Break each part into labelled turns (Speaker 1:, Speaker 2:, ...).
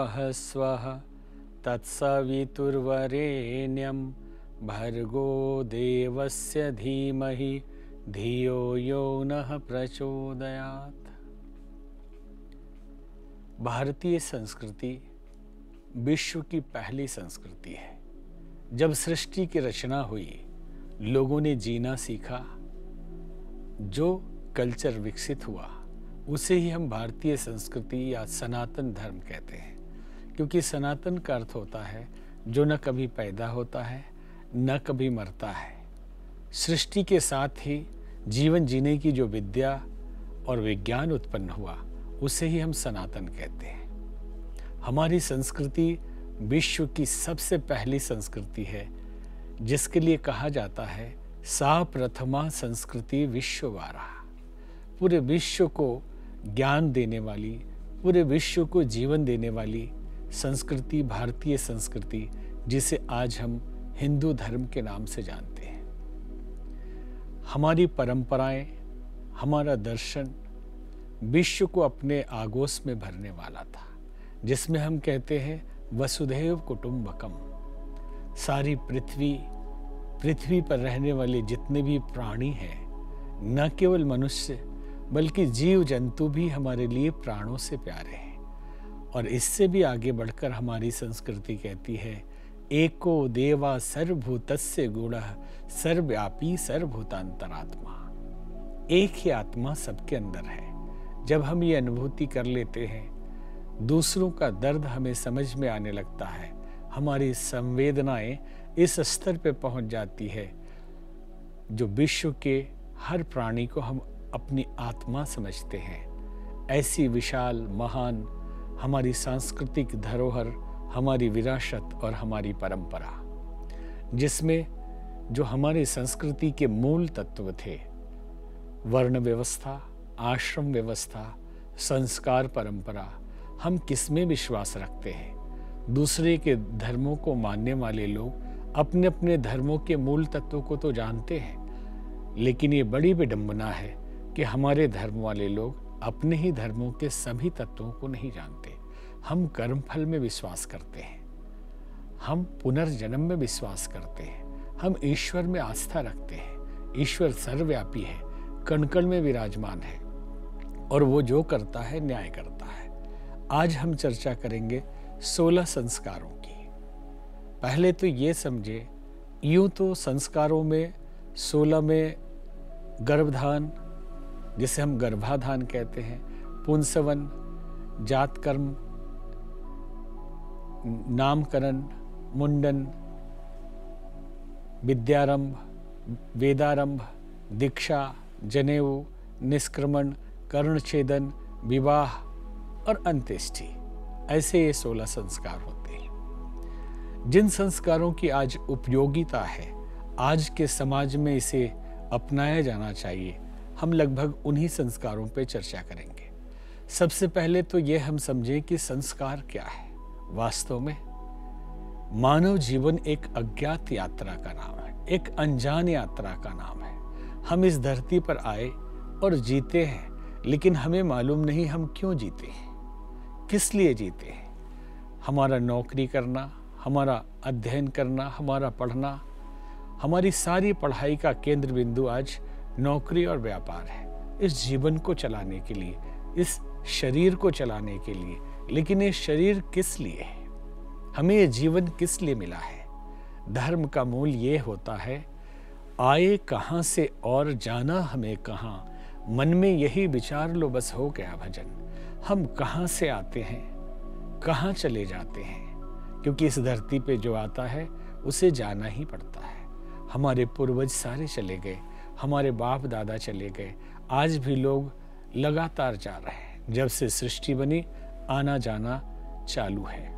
Speaker 1: स्वः तत्सवितुर्वरेण्यं भर्गो देवस्य धीमहि धियो यो नः प्रचोदयात्। भारतीय संस्कृति विश्व की पहली संस्कृति है। जब सृष्टि की रचना हुई, लोगों ने जीना सीखा, जो कल्चर विकसित हुआ उसे ही हम भारतीय संस्कृति या सनातन धर्म कहते हैं। क्योंकि सनातन का अर्थ होता है जो न कभी पैदा होता है न कभी मरता है। सृष्टि के साथ ही जीवन जीने की जो विद्या और विज्ञान उत्पन्न हुआ उसे ही हम सनातन कहते हैं। हमारी संस्कृति विश्व की सबसे पहली संस्कृति है, जिसके लिए कहा जाता है सा प्रथमा संस्कृति विश्ववारा। पूरे विश्व को ज्ञान देने वाली, पूरे विश्व को जीवन देने वाली संस्कृति भारतीय संस्कृति, जिसे आज हम हिंदू धर्म के नाम से जानते हैं। हमारी परंपराएं, हमारा दर्शन विश्व को अपने आगोश में भरने वाला था, जिसमें हम कहते हैं वसुधैव कुटुंबकम। सारी पृथ्वी पर रहने वाले जितने भी प्राणी हैं, न केवल मनुष्य बल्कि जीव जंतु भी हमारे लिए प्राणों से प्यारे हैं। और इससे भी आगे बढ़कर हमारी संस्कृति कहती है एको देवा सर्वभूतस्य गुणः सर्वव्यापी सर्वभूतांतरात्मा। एक ही आत्मा सबके अंदर है। जब हम ये अनुभूति कर लेते हैं, दूसरों का दर्द हमें समझ में आने लगता है, हमारी संवेदनाएं इस स्तर पे पहुंच जाती है जो विश्व के हर प्राणी को हम अपनी आत्मा समझते हैं। ऐसी विशाल महान हमारी सांस्कृतिक धरोहर, हमारी विरासत और हमारी परंपरा, जिसमें जो हमारी संस्कृति के मूल तत्व थे, वर्ण व्यवस्था, आश्रम व्यवस्था, संस्कार परंपरा, हम किसमें विश्वास रखते हैं। दूसरे के धर्मों को मानने वाले लोग अपने अपने धर्मों के मूल तत्वों को तो जानते हैं, लेकिन ये बड़ी विडंबना है कि हमारे धर्म वाले लोग अपने ही धर्मों के सभी तत्वों को नहीं जानते। हम कर्मफल में विश्वास करते हैं, हम पुनर्जन्म में विश्वास करते हैं, हम ईश्वर में आस्था रखते हैं। ईश्वर सर्वव्यापी है, कण कण में विराजमान है और वो जो करता है न्याय करता है। आज हम चर्चा करेंगे 16 संस्कारों की। पहले तो ये समझे, यूं तो संस्कारों में 16 में गर्भधान, जिसे हम गर्भाधान कहते हैं, पुंसवन, जातकर्म, नामकरण, मुंडन, विद्यारंभ, वेदारंभ, दीक्षा, जनेऊ, निष्क्रमण, कर्णछेदन, विवाह और अंत्येष्टि, ऐसे ये 16 संस्कार होते हैं। जिन संस्कारों की आज उपयोगिता है, आज के समाज में इसे अपनाया जाना चाहिए, हम लगभग उन्हीं संस्कारों पर चर्चा करेंगे। सबसे पहले तो ये हम समझें कि संस्कार क्या है। वास्तव में मानव जीवन एक अज्ञात यात्रा का नाम है, एक अनजान यात्रा का नाम है। हम इस धरती पर आए और जीते हैं, लेकिन हमें मालूम नहीं हम क्यों जीते हैं, किस लिए जीते हैं। हमारा नौकरी करना, हमारा अध्ययन करना, हमारा पढ़ना, हमारी सारी पढ़ाई का केंद्र बिंदु आज नौकरी और व्यापार है, इस जीवन को चलाने के लिए, इस शरीर को चलाने के लिए। लेकिन ये शरीर किस लिए है, हमें ये जीवन किस लिए मिला है। धर्म का मूल ये होता है, आए कहाँ से और जाना हमें कहाँ, मन में यही विचार लो बस हो गया भजन। हम कहाँ से आते हैं, कहाँ चले जाते हैं, क्योंकि इस धरती पे जो आता है उसे जाना ही पड़ता है। हमारे पूर्वज सारे चले गए, हमारे बाप दादा चले गए, आज भी लोग लगातार जा रहे हैं। जब से सृष्टि बनी आना जाना चालू है।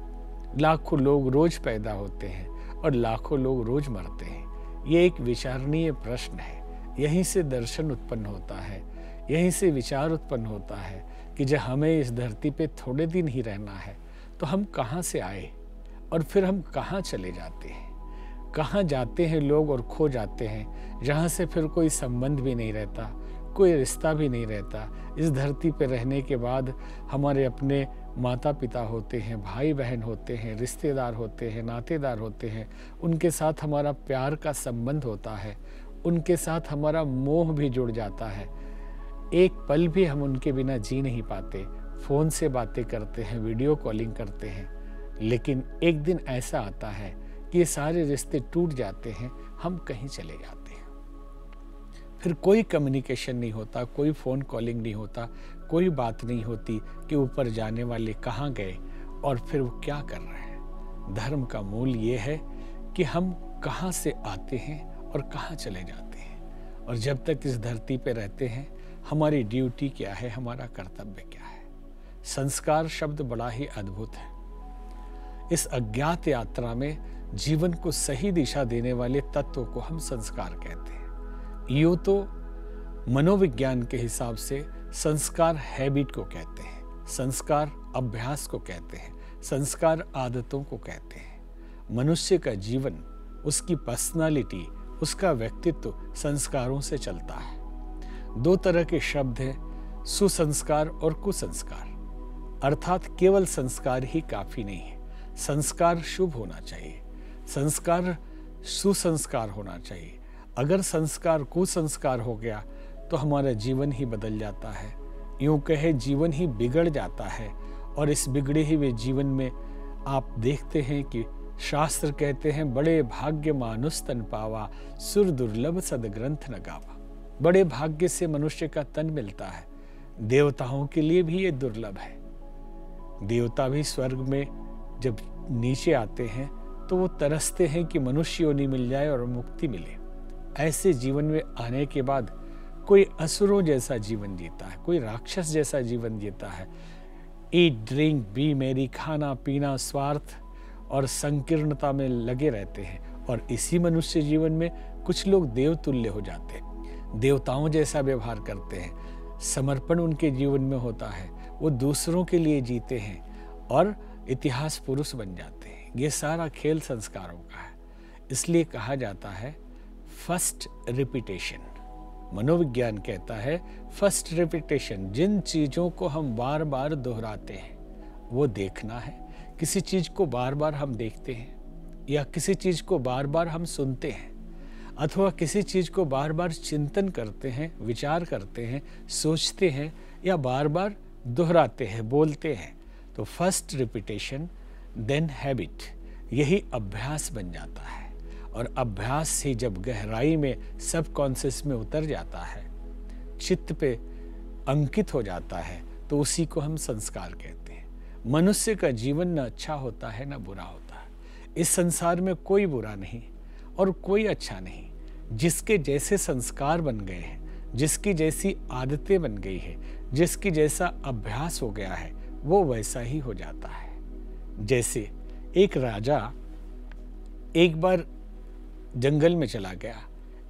Speaker 1: लाखों लोग रोज पैदा होते हैं और लाखों लोग रोज मरते हैं। ये एक विचारणीय प्रश्न है। यहीं से दर्शन उत्पन्न होता है, यहीं से विचार उत्पन्न होता है कि जब हमें इस धरती पे थोड़े दिन ही रहना है तो हम कहाँ से आए और फिर हम कहाँ चले जाते हैं। कहाँ जाते हैं लोग और खो जाते हैं, जहाँ से फिर कोई संबंध भी नहीं रहता, कोई रिश्ता भी नहीं रहता। इस धरती पर रहने के बाद हमारे अपने माता पिता होते हैं, भाई बहन होते हैं, रिश्तेदार होते हैं, नातेदार होते हैं, उनके साथ हमारा प्यार का संबंध होता है, उनके साथ हमारा मोह भी जुड़ जाता है। एक पल भी हम उनके बिना जी नहीं पाते। फ़ोन से बातें करते हैं, वीडियो कॉलिंग करते हैं, लेकिन एक दिन ऐसा आता है कि ये सारे रिश्ते टूट जाते हैं, हम कहीं चले जाते हैं। फिर कोई कम्युनिकेशन नहीं होता, कोई फ़ोन कॉलिंग नहीं होता, कोई बात नहीं होती कि ऊपर जाने वाले कहाँ गए और फिर वो क्या कर रहे हैं। धर्म का मूल ये है कि हम कहाँ से आते हैं और कहाँ चले जाते हैं, और जब तक इस धरती पे रहते हैं हमारी ड्यूटी क्या है, हमारा कर्तव्य क्या है। संस्कार शब्द बड़ा ही अद्भुत है। इस अज्ञात यात्रा में जीवन को सही दिशा देने वाले तत्वों को हम संस्कार कहते हैं। यूँ तो मनोविज्ञान के हिसाब से संस्कार हैबिट को कहते हैं, संस्कार अभ्यास को कहते हैं, संस्कार आदतों को कहते हैं। मनुष्य का जीवन, उसकी पर्सनालिटी, उसका व्यक्तित्व संस्कारों से चलता है। दो तरह के शब्द हैं, सुसंस्कार और कुसंस्कार। अर्थात केवल संस्कार ही काफी नहीं है। संस्कार शुभ होना चाहिए, संस्कार सुसंस्कार होना चाहिए। अगर संस्कार कुसंस्कार हो गया तो हमारा जीवन ही बदल जाता है, यूं कहे जीवन ही बिगड़ जाता है। और इस बिगड़े हुए जीवन में आप देखते हैं कि शास्त्र कहते हैं, बड़े भाग्य मानुष तन पावा, सुर दुर्लभ सदग्रंथ न गावा। बड़े भाग्य से मनुष्य का तन मिलता है। देवताओं के लिए भी ये दुर्लभ है। देवता भी स्वर्ग में जब नीचे आते हैं तो वो तरसते हैं कि मनुष्य योनि मिल जाए और मुक्ति मिले। ऐसे जीवन में आने के बाद कोई असुरों जैसा जीवन जीता है, कोई राक्षस जैसा जीवन जीता है। ईट ड्रिंक बी मेरी, खाना पीना, स्वार्थ और संकीर्णता में लगे रहते हैं। और इसी मनुष्य जीवन में कुछ लोग देवतुल्य हो जाते हैं, देवताओं जैसा व्यवहार करते हैं, समर्पण उनके जीवन में होता है, वो दूसरों के लिए जीते हैं और इतिहास पुरुष बन जाते हैं। ये सारा खेल संस्कारों का है। इसलिए कहा जाता है फर्स्ट रिपीटेशन। मनोविज्ञान कहता है फर्स्ट रिपीटेशन। जिन चीज़ों को हम बार बार दोहराते हैं वो देखना है। किसी चीज़ को बार बार हम देखते हैं या किसी चीज़ को बार बार हम सुनते हैं अथवा किसी चीज़ को बार बार चिंतन करते हैं, विचार करते हैं, सोचते हैं या बार बार दोहराते हैं, बोलते हैं, तो फर्स्ट रिपीटेशन देन हैबिट, यही अभ्यास बन जाता है। और अभ्यास से जब गहराई में सब कॉन्शियस में उतर जाता है, चित्त पे अंकित हो जाता है, तो उसी को हम संस्कार कहते हैं। मनुष्य का जीवन न अच्छा होता है न बुरा होता है। इस संसार में कोई बुरा नहीं और कोई अच्छा नहीं। जिसके जैसे संस्कार बन गए हैं, जिसकी जैसी आदतें बन गई है, जिसकी जैसा अभ्यास हो गया है, वो वैसा ही हो जाता है। जैसे एक राजा एक बार जंगल में चला गया,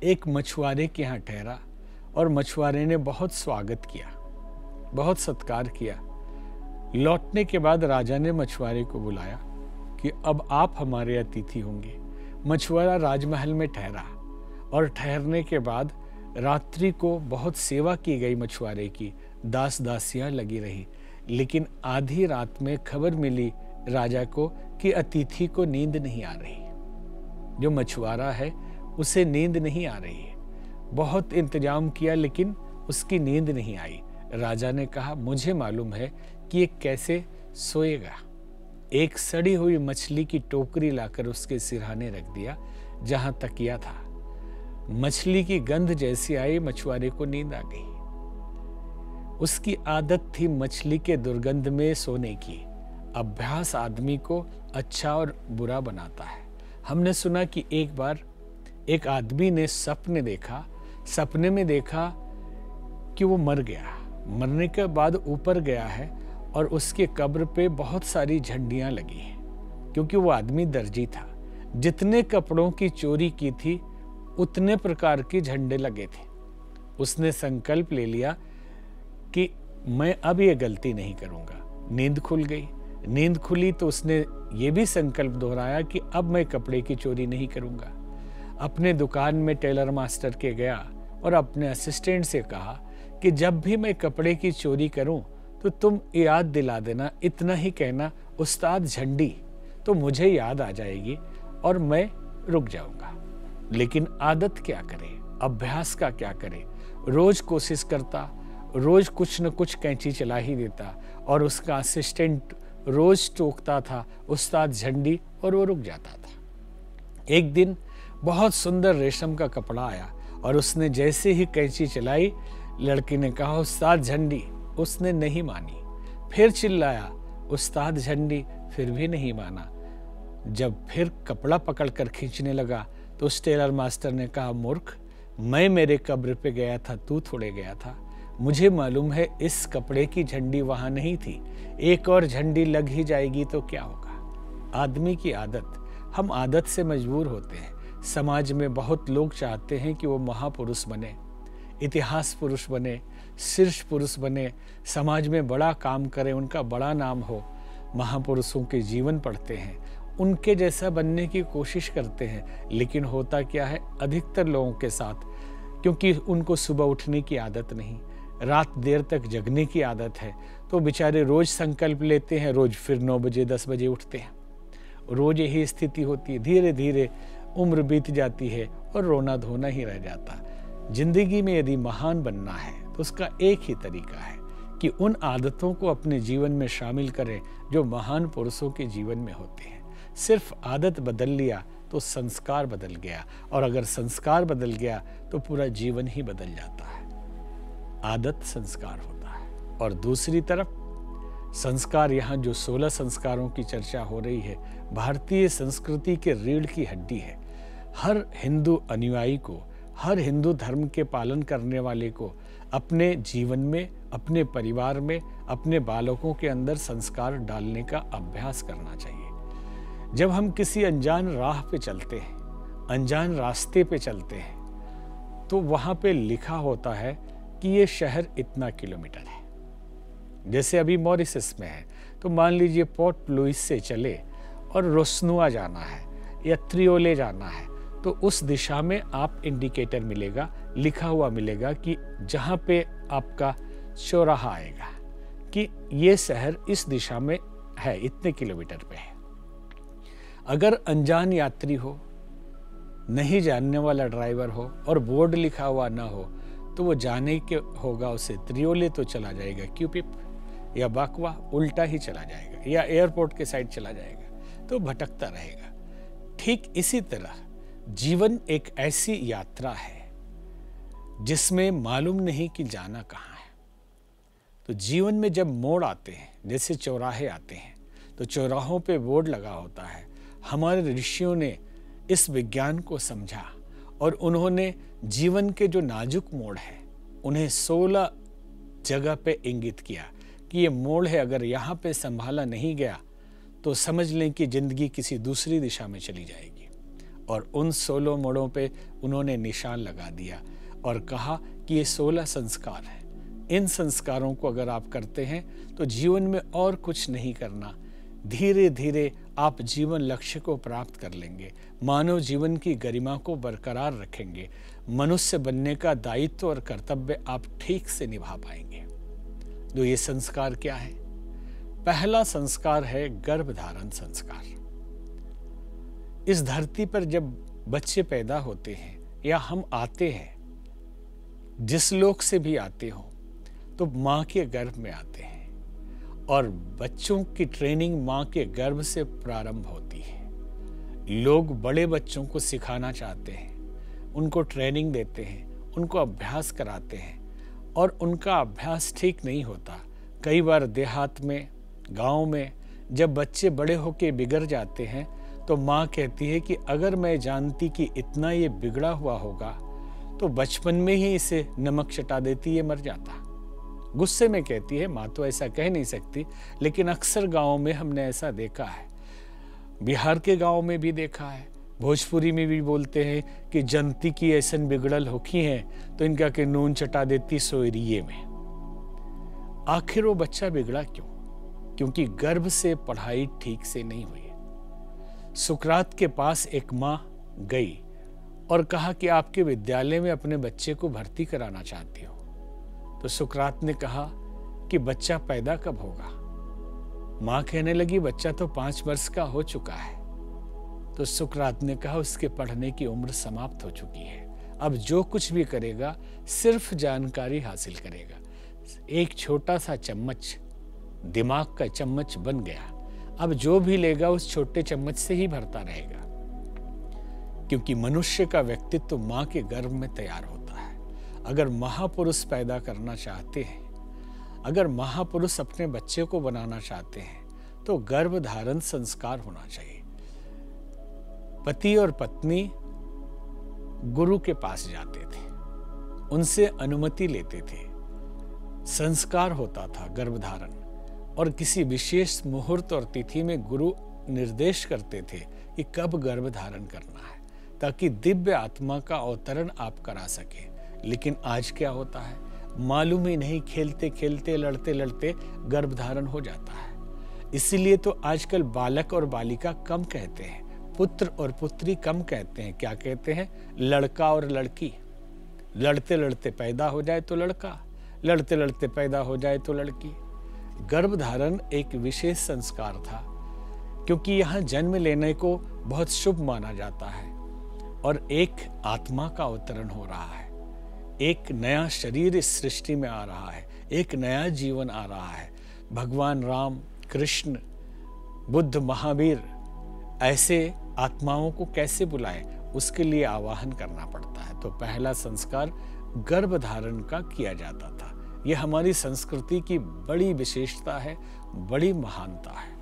Speaker 1: एक मछुआरे के यहाँ ठहरा और मछुआरे ने बहुत स्वागत किया, बहुत सत्कार किया। लौटने के बाद राजा ने मछुआरे को बुलाया कि अब आप हमारे अतिथि होंगे। मछुआरा राजमहल में ठहरा और ठहरने के बाद रात्रि को बहुत सेवा की गई मछुआरे की, दास दासियां लगी रही। लेकिन आधी रात में खबर मिली राजा को कि अतिथि को नींद नहीं आ रही। जो मछुआरा है उसे नींद नहीं आ रही है। बहुत इंतजाम किया लेकिन उसकी नींद नहीं आई। राजा ने कहा, मुझे मालूम है कि ये कैसे सोएगा। एक सड़ी हुई मछली की टोकरी लाकर उसके सिरहाने रख दिया जहां तकिया था। मछली की गंध जैसी आई, मछुआरे को नींद आ गई। उसकी आदत थी मछली के दुर्गंध में सोने की। अभ्यास आदमी को अच्छा और बुरा बनाता है। हमने सुना कि एक बार एक आदमी ने सपने में देखा कि वो मर गया। मरने के बाद ऊपर गया है और उसके कब्र पे बहुत सारी झंडियां लगी हैं, क्योंकि वो आदमी दर्जी था। जितने कपड़ों की चोरी की थी उतने प्रकार के झंडे लगे थे। उसने संकल्प ले लिया कि मैं अब ये गलती नहीं करूंगा। नींद खुल गई। नींद खुली तो उसने ये भी संकल्प दोहराया कि अब मैं कपड़े की चोरी नहीं करूंगा। अपने दुकान में टेलर मास्टर के गया और अपने असिस्टेंट से कहा कि जब भी मैं कपड़े की चोरी करूं तो तो तुम याद दिला देना, इतना ही कहना उस्ताद झंडी, तो मुझे याद आ जाएगी और मैं रुक जाऊंगा। लेकिन आदत क्या करे, अभ्यास का क्या करे। रोज कोशिश करता, रोज कुछ न कुछ कैंची चला ही देता और उसका असिस्टेंट रोज टोकता था उस्ताद झंडी और वो रुक जाता था। एक दिन बहुत सुंदर रेशम का कपड़ा आया और उसने जैसे ही कैंची चलाई, लड़की ने कहा उस्ताद झंडी, उसने नहीं मानी। फिर चिल्लाया उस्ताद झंडी, फिर भी नहीं माना। जब फिर कपड़ा पकड़कर खींचने लगा तो उस टेलर मास्टर ने कहा मूर्ख, मैं मेरे कब्र पे गया था, तू थोड़े गया था। मुझे मालूम है इस कपड़े की झंडी वहां नहीं थी, एक और झंडी लग ही जाएगी तो क्या होगा। आदमी की आदत, हम आदत से मजबूर होते हैं। समाज में बहुत लोग चाहते हैं कि वो महापुरुष बने, इतिहास पुरुष बने, शीर्ष पुरुष बने, समाज में बड़ा काम करें, उनका बड़ा नाम हो। महापुरुषों के जीवन पढ़ते हैं, उनके जैसा बनने की कोशिश करते हैं, लेकिन होता क्या है अधिकतर लोगों के साथ, क्योंकि उनको सुबह उठने की आदत नहीं, रात देर तक जगने की आदत है, तो बेचारे रोज संकल्प लेते हैं, रोज फिर 9 बजे 10 बजे उठते हैं। रोज यही स्थिति होती है। धीरे धीरे उम्र बीत जाती है और रोना धोना ही रह जाता। जिंदगी में यदि महान बनना है तो उसका एक ही तरीका है कि उन आदतों को अपने जीवन में शामिल करें जो महान पुरुषों के जीवन में होते हैं। सिर्फ आदत बदल लिया तो संस्कार बदल गया, और अगर संस्कार बदल गया तो पूरा जीवन ही बदल जाता है। आदत संस्कार होता है। और दूसरी तरफ संस्कार, यहाँ जो 16 संस्कारों की चर्चा हो रही है, भारतीय संस्कृति के रीढ़ की हड्डी है। हर हिंदू अनुयायी को, हर हिंदू धर्म के पालन करने वाले को अपने जीवन में, अपने परिवार में, अपने बालकों के अंदर संस्कार डालने का अभ्यास करना चाहिए। जब हम किसी अनजान राह पे चलते हैं, अनजान रास्ते पे चलते हैं, तो वहां पे लिखा होता है कि ये शहर इतना किलोमीटर है। जैसे अभी मॉरिशस में है, तो मान लीजिए पोर्ट लुइस से चले और रोशनुआ जाना है या त्रियोले जाना है, तो उस दिशा में आप इंडिकेटर मिलेगा, लिखा हुआ मिलेगा कि जहाँ पे आपका चौराहा आएगा कि ये शहर इस दिशा में है, इतने किलोमीटर पे है। अगर अनजान यात्री हो, नहीं जानने वाला ड्राइवर हो और बोर्ड लिखा हुआ ना हो, तो वो जाने के होगा उसे त्रियोले तो चला जाएगा, क्यूपिप या बाकवा उल्टा ही चला जाएगा, या एयरपोर्ट के साइड चला जाएगा, तो भटकता रहेगा। ठीक इसी तरह जीवन एक ऐसी यात्रा है जिसमें मालूम नहीं कि जाना कहाँ है। तो जीवन में जब मोड़ आते हैं, जैसे चौराहे आते हैं, तो चौराहों पे बोर्ड लगा होता है। हमारे ऋषियों ने इस विज्ञान को समझा और उन्होंने जीवन के जो नाजुक मोड़ हैं उन्हें 16 जगह पे इंगित किया कि ये मोड़ है, अगर यहाँ पे संभाला नहीं गया तो समझ लें कि जिंदगी किसी दूसरी दिशा में चली जाएगी। और उन 16 मोड़ों पे उन्होंने निशान लगा दिया और कहा कि ये 16 संस्कार हैं। इन संस्कारों को अगर आप करते हैं तो जीवन में और कुछ नहीं करना, धीरे धीरे आप जीवन लक्ष्य को प्राप्त कर लेंगे, मानव जीवन की गरिमा को बरकरार रखेंगे, मनुष्य बनने का दायित्व और कर्तव्य आप ठीक से निभा पाएंगे। तो ये संस्कार क्या है? पहला संस्कार है गर्भधारण संस्कार। इस धरती पर जब बच्चे पैदा होते हैं या हम आते हैं, जिस लोक से भी आते हो, तो माँ के गर्भ में आते हैं और बच्चों की ट्रेनिंग माँ के गर्भ से प्रारंभ होती है। लोग बड़े बच्चों को सिखाना चाहते हैं, उनको ट्रेनिंग देते हैं, उनको अभ्यास कराते हैं, और उनका अभ्यास ठीक नहीं होता। कई बार देहात में, गांव में जब बच्चे बड़े होके बिगड़ जाते हैं, तो माँ कहती है कि अगर मैं जानती कि इतना ये बिगड़ा हुआ होगा तो बचपन में ही इसे नमक चटा देती, ये मर जाता। गुस्से में कहती है, माँ तो ऐसा कह नहीं सकती, लेकिन अक्सर गाँव में हमने ऐसा देखा है। बिहार के गाँव में भी देखा है, भोजपुरी में भी बोलते हैं कि जनती की ऐसन बिगड़ल होखी हैं तो इनका के नून चटा देती सोयरिये में। आखिर वो बच्चा बिगड़ा क्यों? क्योंकि गर्भ से पढ़ाई ठीक से नहीं हुई। सुकरात के पास एक माँ गई और कहा कि आपके विद्यालय में अपने बच्चे को भर्ती कराना चाहती हो। तो सुकरात ने कहा कि बच्चा पैदा कब होगा। माँ कहने लगी बच्चा तो 5 वर्ष का हो चुका है। तो सुकरात ने कहा उसके पढ़ने की उम्र समाप्त हो चुकी है, अब जो कुछ भी करेगा सिर्फ जानकारी हासिल करेगा। एक छोटा सा चम्मच दिमाग का चम्मच बन गया, अब जो भी लेगा उस छोटे चम्मच से ही भरता रहेगा, क्योंकि मनुष्य का व्यक्तित्व माँ के गर्भ में तैयार होता है। अगर महापुरुष पैदा करना चाहते हैं, अगर महापुरुष अपने बच्चे को बनाना चाहते हैं, तो गर्भधारण संस्कार होना चाहिए। पति और पत्नी गुरु के पास जाते थे, उनसे अनुमति लेते थे, संस्कार होता था गर्भधारण, और किसी विशेष मुहूर्त और तिथि में गुरु निर्देश करते थे कि कब गर्भधारण करना है, ताकि दिव्य आत्मा का अवतरण आप करा सके। लेकिन आज क्या होता है मालूम ही नहीं, खेलते खेलते लड़ते लड़ते गर्भधारण हो जाता है। इसीलिए तो आजकल बालक और बालिका कम कहते हैं, पुत्र और पुत्री कम कहते हैं। क्या कहते हैं? लड़का और लड़की। लड़ते लड़ते पैदा हो जाए तो लड़का, लड़ते लड़ते पैदा हो जाए तो लड़की। गर्भधारण एक विशेष संस्कार था, क्योंकि यहाँ जन्म लेने को बहुत शुभ माना जाता है और एक आत्मा का अवतरण हो रहा है, एक नया शरीर इस सृष्टि में आ रहा है, एक नया जीवन आ रहा है। भगवान राम, कृष्ण, बुद्ध, महावीर ऐसे आत्माओं को कैसे बुलाएं, उसके लिए आवाहन करना पड़ता है। तो पहला संस्कार गर्भधारण का किया जाता था। यह हमारी संस्कृति की बड़ी विशेषता है, बड़ी महानता है।